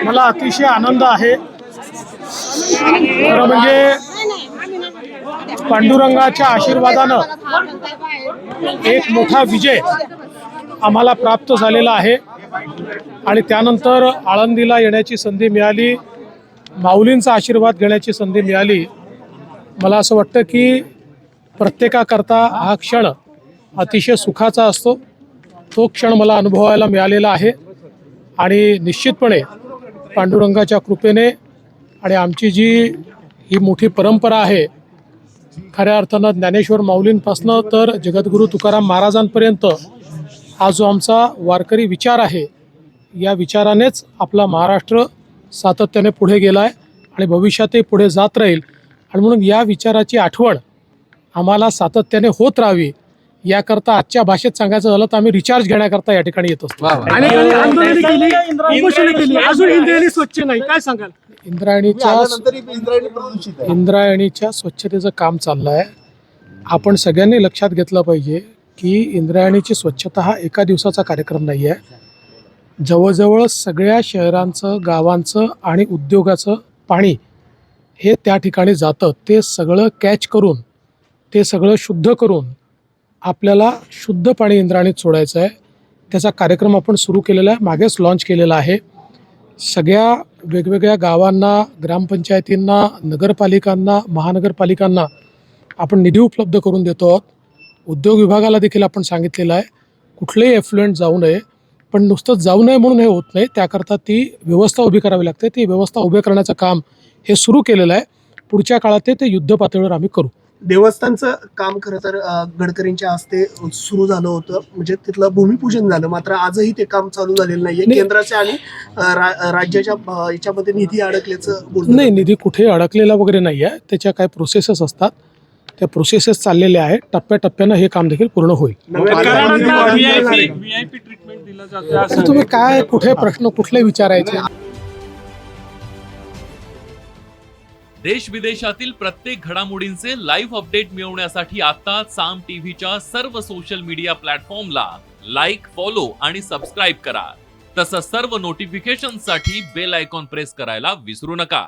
मला अतिशय आनंद आहे. खरं म्हणजे पांडुरंगाच्या आशीर्वादानं एक मोठा विजय आम्हाला प्राप्त झालेला आहे आणि त्यानंतर आळंदीला येण्याची संधी मिळाली, माऊलींचा आशीर्वाद घेण्याची संधी मिळाली. मला असं वाटतं की प्रत्येकाकरता हा क्षण अतिशय सुखाचा असतो. तो क्षण मला अनुभवायला मिळालेला आहे आणि निश्चितपणे पांडुरंगाच्या कृपेने आणि आमची जी ही मोठी परंपरा आहे, खऱ्या अर्थानं ज्ञानेश्वर माऊलींपासनं तर जगद्गुरू तुकाराम महाराजांपर्यंत हा जो आमचा वारकरी विचार आहे, या विचारानेच आपला महाराष्ट्र सातत्याने पुढे गेला आहे आणि भविष्यातही पुढे जात राहील. आणि म्हणून या विचाराची आठवण आम्हाला सातत्याने होत राहावी याकरता आजच्या भाषेत सांगायचं झालं तर आम्ही रिचार्ज घेण्याकरता या ठिकाणी येत असतो. इंद्रायणी स्वच्छ नाही, काय सांगाल? इंद्रायणीच्या स्वच्छतेचं काम चाललं आहे. आपण सगळ्यांनी लक्षात घेतलं पाहिजे की इंद्रायणीची स्वच्छता हा एका दिवसाचा कार्यक्रम नाही आहे. जवळजवळ सगळ्या शहरांचं, गावांचं आणि उद्योगाचं पाणी हे त्या ठिकाणी जातं. ते सगळं कॅच करून, ते सगळं शुद्ध करून आपल्याला शुद्ध पाणी इंद्रायणीत सोडायचं आहे. त्याचा कार्यक्रम आपण सुरू केलेला आहे, मागेच लॉन्च केलेला आहे. सगळ्या वेगवेगळ्या गावांना, ग्रामपंचायतींना, नगरपालिकांना, महानगरपालिकांना आपण निधी उपलब्ध करून देतो आहोत. उद्योग विभागाला देखील आपण सांगितलेलं आहे कुठलेही एफ्लुएंट जाऊ नये, पण नुसतं जाऊ नये म्हणून हे होत नाही, त्याकरता ती व्यवस्था उभी करावी लागते. ती व्यवस्था उभी करण्याचं काम हे सुरू केलेलं आहे. पुढच्या काळात ते युद्ध पातळीवर आम्ही करू. देवस्थानचं काम खरं तर गडकरींच्या हस्ते सुरू झालं होतं, म्हणजे तिथलं भूमिपूजन झालं, मात्र आजही ते काम चालू झालेलं नाहीये. केंद्राचे आणि राज्याच्या याच्यामध्ये निधी अडकल्याचं बोलतो. नाही, निधी कुठेही अडकलेला वगैरे नाही आहे. त्याच्या काही प्रोसेसेस असतात, त्या प्रोसेसेस चाललेल्या आहेत. टप्प्याटप्प्यानं हे काम देखील पूर्ण होईल. तर तुम्ही काय कुठे प्रश्न कुठले विचारायचे? देश विदेशातील प्रत्येक घडामोडींचे लाईव्ह अपडेट मिळवण्यासाठी आता साम टीव्हीच्या सर्व सोशल मीडिया प्लॅटफॉर्मला लाईक, फॉलो आणि सबस्क्राईब करा. तसंच सर्व नोटिफिकेशनसाठी बेल आयकॉन प्रेस करायला विसरू नका.